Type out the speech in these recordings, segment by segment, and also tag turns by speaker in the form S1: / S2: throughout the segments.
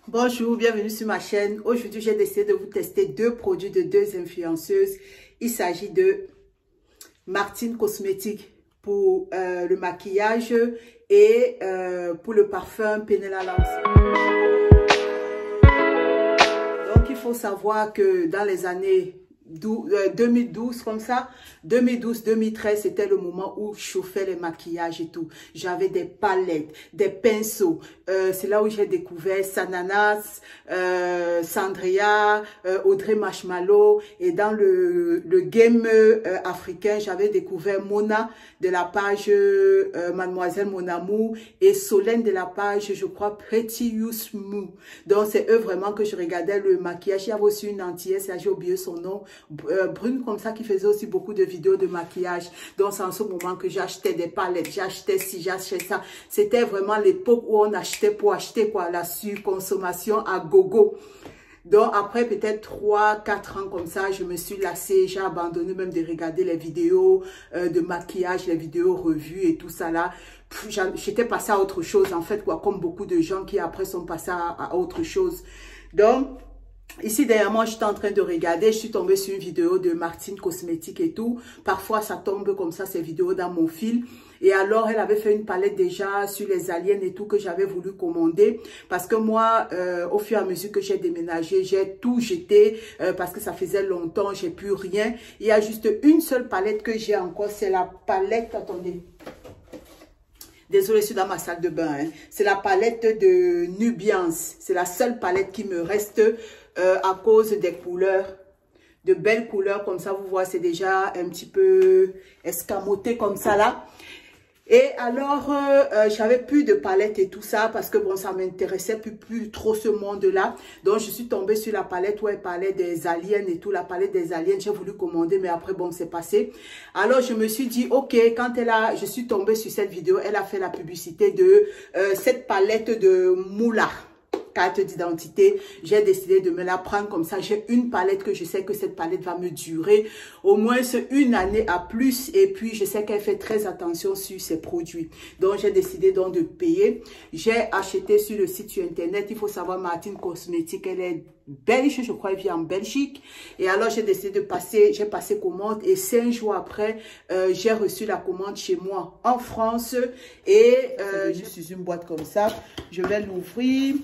S1: Bonjour, bienvenue sur ma chaîne. Aujourd'hui, j'ai décidé de vous tester deux produits de deux influenceuses. Il s'agit de Martine Cosmétiques pour le maquillage et pour le parfum Penella Lance. Donc, il faut savoir que dans les années 2012 comme ça, 2012-2013, c'était le moment où je chauffais les maquillages et tout. J'avais des palettes, des pinceaux. C'est là où j'ai découvert Sananas, Sandria, Audrey Marshmallow. Et dans le game africain, j'avais découvert Mona de la page Mademoiselle Mon Amour et Solène de la page, je crois, Pretty You Smooth. Donc, c'est eux vraiment que je regardais le maquillage. Il y avait aussi une antillaise, j'ai oublié son nom, brune comme ça, qui faisait aussi beaucoup de vidéos de maquillage. Donc, c'est en ce moment que j'achetais des palettes, j'achetais ci, j'achetais ça. C'était vraiment l'époque où on achetait pour acheter, quoi, la surconsommation à gogo. Donc, après peut-être 3-4 ans comme ça, je me suis lassée, j'ai abandonné même de regarder les vidéos de maquillage, les vidéos revues et tout ça là. J'étais passée à autre chose en fait, quoi, comme beaucoup de gens qui après sont passés à autre chose. Donc, ici, derrière moi, je suis en train de regarder, je suis tombée sur une vidéo de Martine Cosmétiques et tout. Parfois, ça tombe comme ça, ces vidéos dans mon fil. Et alors, elle avait fait une palette déjà sur les aliens et tout que j'avais voulu commander. Parce que moi, au fur et à mesure que j'ai déménagé, j'ai tout jeté parce que ça faisait longtemps, j'ai plus rien. Il y a juste une seule palette que j'ai encore, c'est la palette, attendez. Désolée, je suis dans ma salle de bain. Hein. C'est la palette de Nubiance. C'est la seule palette qui me reste à cause des couleurs. De belles couleurs comme ça, vous voyez, c'est déjà un petit peu escamoté comme ça là. Et alors, j'avais plus de palette et tout ça parce que bon, ça m'intéressait plus trop ce monde-là. Donc, je suis tombée sur la palette où elle parlait des aliens et tout. La palette des aliens, j'ai voulu commander, mais après, bon, c'est passé. Alors, je me suis dit, ok, quand je suis tombée sur cette vidéo, elle a fait la publicité de cette palette de Moula. Carte d'identité, j'ai décidé de me la prendre comme ça. J'ai une palette que je sais que cette palette va me durer au moins une année à plus. Et puis, je sais qu'elle fait très attention sur ses produits. Donc, j'ai décidé donc de payer. J'ai acheté sur le site sur Internet. Il faut savoir, Martine Cosmétiques, elle est belge, je crois, elle vit en Belgique. Et alors, j'ai décidé de passer, j'ai passé commande. Et 5 jours après, j'ai reçu la commande chez moi en France. Et je suis une boîte comme ça. Je vais l'ouvrir.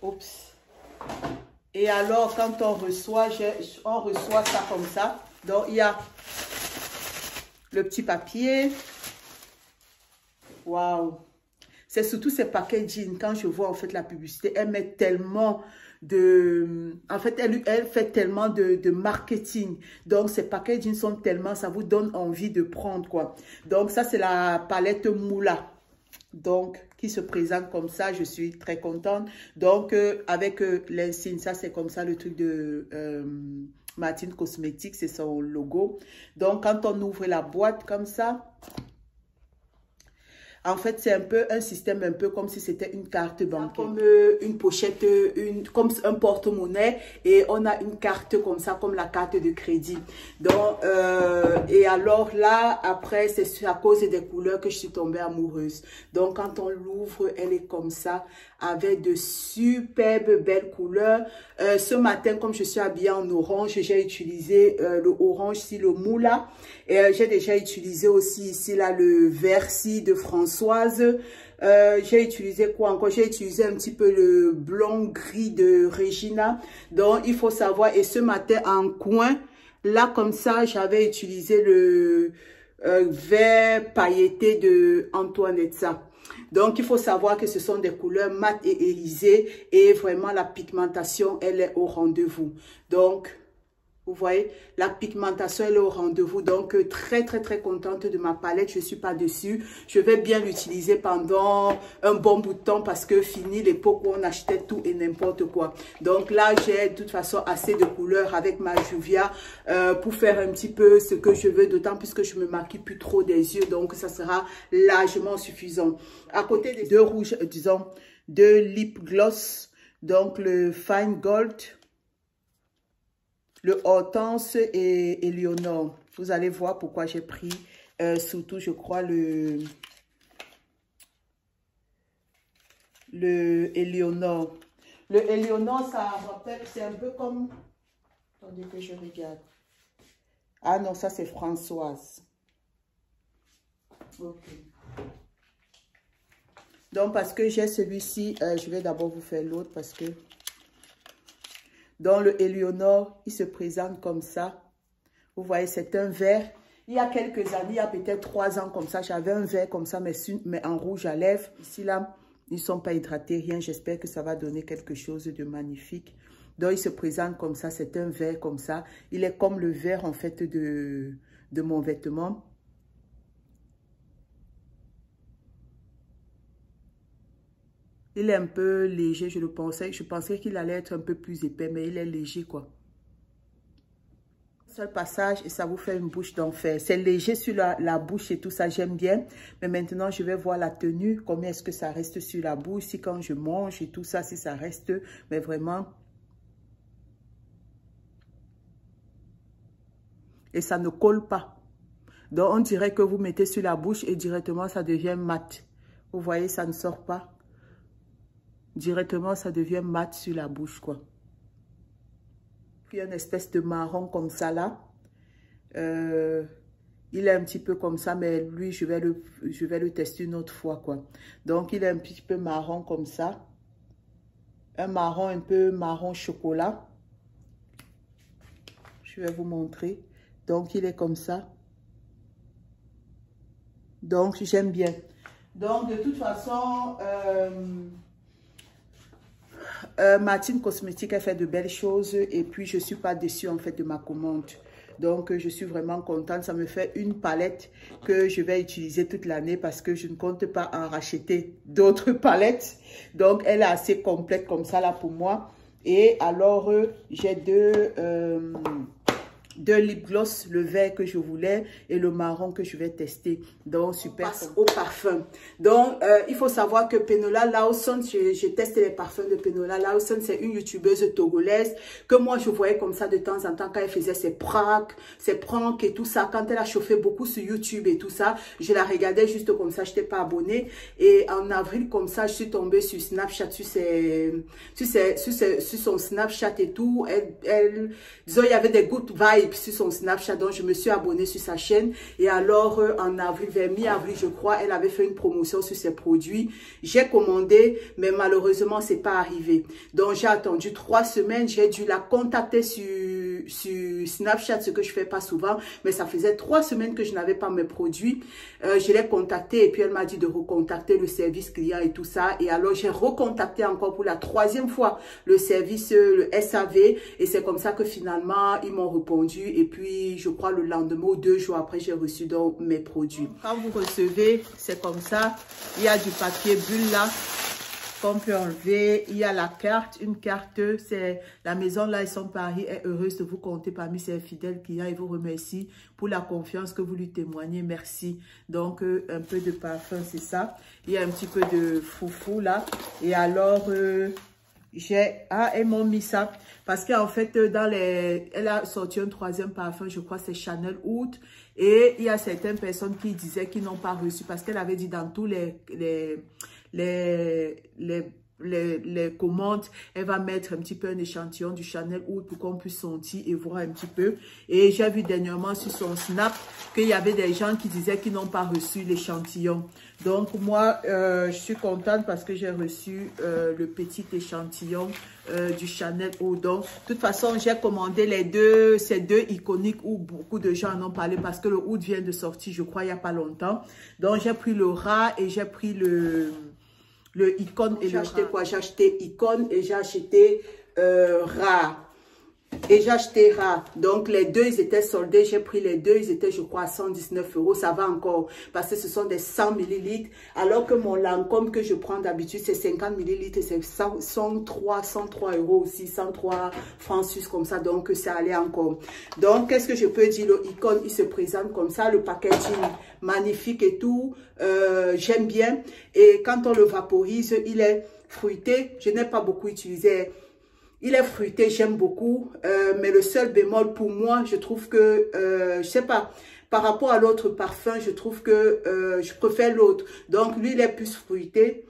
S1: Oups. Et alors, quand on reçoit ça comme ça. Donc, il y a le petit papier. Waouh. C'est surtout ces packaging. Quand je vois en fait la publicité, elle met tellement de... En fait, elle fait tellement de marketing. Donc, ces packaging sont tellement... Ça vous donne envie de prendre, quoi. Donc, ça, c'est la palette Moula. Donc, qui se présente comme ça, je suis très contente. Donc, avec l'insigne, ça c'est comme ça le truc de Martine Cosmétiques, c'est son logo. Donc, quand on ouvre la boîte comme ça, en fait, c'est un peu un système un peu comme si c'était une carte bancaire. Comme une pochette, comme un porte-monnaie. Et on a une carte comme ça, comme la carte de crédit. Donc, et alors là, après, c'est à cause des couleurs que je suis tombée amoureuse. Donc, quand on l'ouvre, elle est comme ça, avec de superbes belles couleurs. Ce matin, comme je suis habillée en orange, j'ai utilisé le orange ici, le moula. Et j'ai déjà utilisé aussi ici, là, le Versi de Françoise. J'ai utilisé quoi encore? J'ai utilisé un petit peu le blanc gris de Regina. Donc, il faut savoir, et ce matin, en coin, là, comme ça, j'avais utilisé le vert pailleté de Antoinette. Donc, il faut savoir que ce sont des couleurs mat et irisées et vraiment la pigmentation, elle est au rendez-vous. Donc, vous voyez, la pigmentation, elle est au rendez-vous. Donc, très, très, très contente de ma palette. Je ne suis pas dessus. Je vais bien l'utiliser pendant un bon bout de temps parce que fini l'époque où on achetait tout et n'importe quoi. Donc là, j'ai de toute façon assez de couleurs avec ma Juvia pour faire un petit peu ce que je veux. D'autant plus que je me maquille plus trop des yeux. Donc, ça sera largement suffisant. À côté des deux rouges, disons, deux lip gloss. Donc, le Fine Gold. Le Hortense et Éléonore. Vous allez voir pourquoi j'ai pris surtout, je crois, le Éléonore. Le Éléonore, ça rappelle, c'est un peu comme... Attendez que je regarde. Ah non, ça c'est Françoise. Ok. Donc, parce que j'ai celui-ci, je vais d'abord vous faire l'autre parce que... Dans le Éléonore, il se présente comme ça. Vous voyez, c'est un vert. Il y a quelques années, il y a peut-être 3 ans comme ça, j'avais un vert comme ça, mais en rouge à lèvres. Ici, là, ils ne sont pas hydratés, rien. J'espère que ça va donner quelque chose de magnifique. Donc, il se présente comme ça, c'est un vert comme ça. Il est comme le vert, en fait, de mon vêtement. Il est un peu léger, je le pensais. Je pensais qu'il allait être un peu plus épais, mais il est léger, quoi. Seul passage et ça vous fait une bouche d'enfer. C'est léger sur la bouche et tout ça, j'aime bien. Mais maintenant, je vais voir la tenue. Combien est-ce que ça reste sur la bouche? Si quand je mange et tout ça, si ça reste. Mais vraiment... Et ça ne colle pas. Donc, on dirait que vous mettez sur la bouche et directement, ça devient mat. Vous voyez, ça ne sort pas. Directement, ça devient mat sur la bouche, quoi. Puis, une espèce de marron comme ça, là. Il est un petit peu comme ça, mais lui, je vais le tester une autre fois, quoi. Donc, il est un petit peu marron comme ça. Un marron, un peu marron chocolat. Je vais vous montrer. Donc, il est comme ça. Donc, j'aime bien. Donc, de toute façon... Martine Cosmétique a fait de belles choses et puis je ne suis pas déçue en fait de ma commande. Donc je suis vraiment contente. Ça me fait une palette que je vais utiliser toute l'année parce que je ne compte pas en racheter d'autres palettes. Donc elle est assez complète comme ça là pour moi. Et alors j'ai deux lip gloss, le vert que je voulais et le marron que je vais tester. Donc, super. On passe au parfum. Donc, il faut savoir que Penola Lawson, je teste les parfums de Penola Lawson. C'est une youtubeuse togolaise que moi, je voyais comme ça de temps en temps quand elle faisait ses pranks et tout ça. Quand elle a chauffé beaucoup sur YouTube et tout ça, je la regardais juste comme ça. Je n'étais pas abonnée. Et en avril, comme ça, je suis tombée sur Snapchat, sur son Snapchat et tout. Disons, il y avait des good vibes sur son Snapchat, donc je me suis abonnée sur sa chaîne. Et alors en avril, vers mi-avril je crois, elle avait fait une promotion sur ses produits. J'ai commandé, mais malheureusement c'est pas arrivé. Donc j'ai attendu 3 semaines. J'ai dû la contacter sur Snapchat, ce que je fais pas souvent, mais ça faisait 3 semaines que je n'avais pas mes produits. Je l'ai contactée et puis elle m'a dit de recontacter le service client et tout ça. Et alors j'ai recontacté encore pour la 3e fois le service, le SAV, et c'est comme ça que finalement ils m'ont répondu. Et puis je crois le lendemain ou 2 jours après, j'ai reçu donc mes produits. Quand vous recevez, c'est comme ça. Il y a du papier bulle là qu'on peut enlever. Il y a la carte, une carte, c'est la maison là, ils sont Paris, est heureuse de vous compter parmi ses fidèles clients et vous remercie pour la confiance que vous lui témoignez. Merci. Donc un peu de parfum, c'est ça. Il y a un petit peu de foufou là. Et alors elles m'ont mis ça parce qu'en fait elle a sorti un 3e parfum, je crois c'est Chanel Oud, et il y a certaines personnes qui disaient qu'ils n'ont pas reçu parce qu'elle avait dit dans tous les commandes, elle va mettre un petit peu un échantillon du Chanel Oud pour qu'on puisse sentir et voir un petit peu. Et j'ai vu dernièrement sur son Snap qu'il y avait des gens qui disaient qu'ils n'ont pas reçu l'échantillon. Donc moi, je suis contente parce que j'ai reçu le petit échantillon du Chanel Oud. Donc, de toute façon, j'ai commandé ces deux iconiques où beaucoup de gens en ont parlé parce que le Oud vient de sortir, je crois, il n'y a pas longtemps. Donc, j'ai pris le rat et j'ai pris le icône et j'ai acheté quoi? J'ai acheté icône et j'ai acheté rat. Et j'ai acheté rat. Donc les deux, ils étaient soldés. J'ai pris les deux. Ils étaient, je crois, à 119 €. Ça va encore parce que ce sont des 100 ml. Alors que mon Lancôme que je prends d'habitude, c'est 50 ml. Et c'est 103 € aussi. 103 francs suisses comme ça. Donc ça allait encore. Donc qu'est-ce que je peux dire? Le icône, il se présente comme ça. Le packaging magnifique et tout. J'aime bien. Et quand on le vaporise, il est fruité. Je n'ai pas beaucoup utilisé. Il est fruité, j'aime beaucoup, mais le seul bémol pour moi, je trouve que, je sais pas, par rapport à l'autre parfum, je trouve que je préfère l'autre. Donc, lui, il est plus fruité.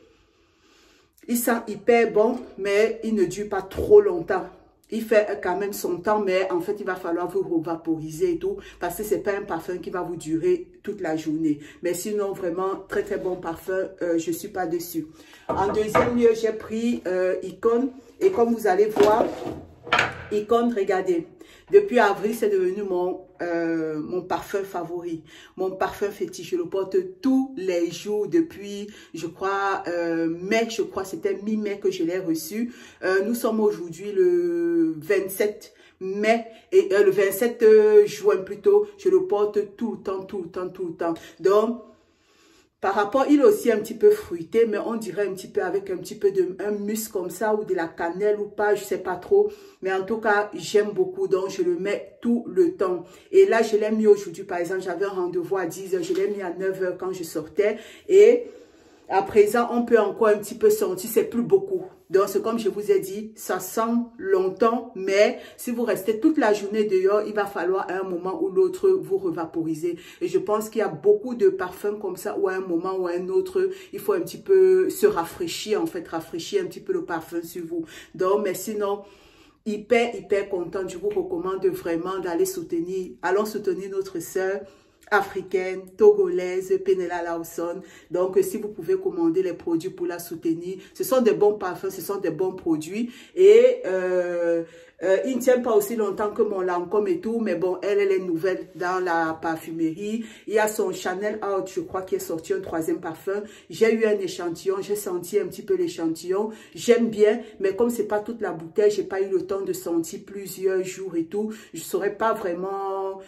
S1: Il sent hyper bon, mais il ne dure pas trop longtemps. Il fait quand même son temps, mais en fait, il va falloir vous revaporiser et tout, parce que c'est pas un parfum qui va vous durer toute la journée. Mais sinon, vraiment, très très bon parfum, je suis pas dessus. En deuxième lieu, j'ai pris Icône, et comme vous allez voir, Icône, regardez. Depuis avril, c'est devenu mon parfum favori, mon parfum fétiche. Je le porte tous les jours depuis, je crois, mai, je crois, c'était mi-mai que je l'ai reçu. Nous sommes aujourd'hui le 27 mai, et le 27 juin plutôt. Je le porte tout le temps, tout le temps, tout le temps. Donc, par rapport, il est aussi un petit peu fruité, mais on dirait un petit peu avec un petit peu de un musc comme ça, ou de la cannelle ou pas, je sais pas trop. Mais en tout cas, j'aime beaucoup, donc je le mets tout le temps. Et là, je l'ai mis aujourd'hui, par exemple, j'avais un rendez-vous à 10 h, je l'ai mis à 9 h quand je sortais. Et à présent, on peut encore un petit peu sentir, c'est plus beaucoup. Donc, c'est comme je vous ai dit, ça sent longtemps, mais si vous restez toute la journée dehors, il va falloir à un moment ou l'autre vous revaporiser. Et je pense qu'il y a beaucoup de parfums comme ça, où à un moment ou à un autre, il faut un petit peu se rafraîchir, en fait, rafraîchir un petit peu le parfum sur vous. Donc, mais sinon, hyper contente. Je vous recommande vraiment d'aller soutenir, allons soutenir notre sœur africaine, togolaise, Penella Lawson. Donc, si vous pouvez commander les produits pour la soutenir, ce sont des bons parfums, ce sont des bons produits. Et il ne tient pas aussi longtemps que mon Lancôme et tout, mais bon, elle est nouvelle dans la parfumerie. Il y a son Chanel Out, je crois, qui est sorti un troisième parfum. J'ai eu un échantillon, j'ai senti un petit peu l'échantillon. J'aime bien, mais comme c'est pas toute la bouteille, j'ai pas eu le temps de sentir plusieurs jours et tout. Je saurais pas vraiment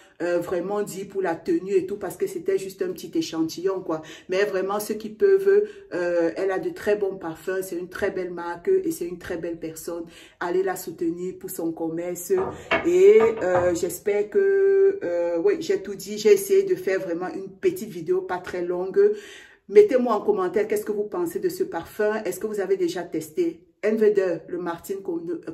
S1: dire pour la tenue et tout, parce que c'était juste un petit échantillon, quoi. Mais vraiment, ceux qui peuvent, elle a de très bons parfums, c'est une très belle marque et c'est une très belle personne. Allez la soutenir pour son commerce. Et j'espère que, oui, j'ai tout dit. J'ai essayé de faire vraiment une petite vidéo, pas très longue. Mettez-moi en commentaire qu'est-ce que vous pensez de ce parfum. Est-ce que vous avez déjà testé Enveder, le Martin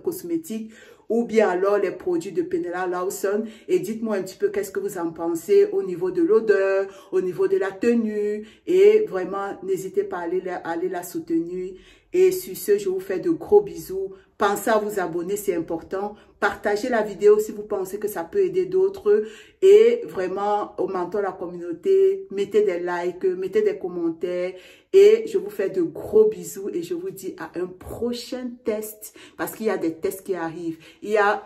S1: Cosmétique, ou bien alors les produits de Penella Lawson, et dites-moi un petit peu qu'est-ce que vous en pensez au niveau de l'odeur, au niveau de la tenue, et vraiment n'hésitez pas à aller la soutenir. Et sur ce, je vous fais de gros bisous. Pensez à vous abonner, c'est important. Partagez la vidéo si vous pensez que ça peut aider d'autres. Et vraiment, augmentons la communauté. Mettez des likes, mettez des commentaires. Et je vous fais de gros bisous. Et je vous dis à un prochain test. Parce qu'il y a des tests qui arrivent. Il y a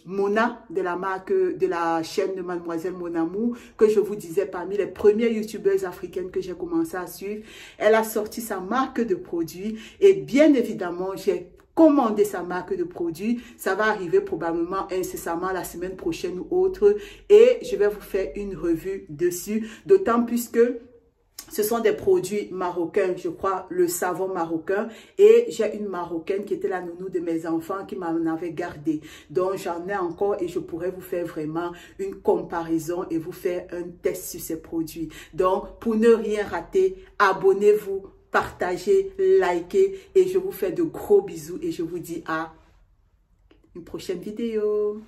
S1: Mona de la marque, de la chaîne de Mademoiselle Mon Amour, que je vous disais parmi les premières youtubeuses africaines que j'ai commencé à suivre. Elle a sorti sa marque de produits. Et bien évidemment, j'ai commandé sa marque de produits. Ça va arriver probablement incessamment la semaine prochaine ou autre. Et je vais vous faire une revue dessus. D'autant plus que ce sont des produits marocains, je crois, le savon marocain. Et j'ai une marocaine qui était la nounou de mes enfants qui m'en avait gardé. Donc, j'en ai encore et je pourrais vous faire vraiment une comparaison et vous faire un test sur ces produits. Donc, pour ne rien rater, abonnez-vous, partagez, likez et je vous fais de gros bisous et je vous dis à une prochaine vidéo.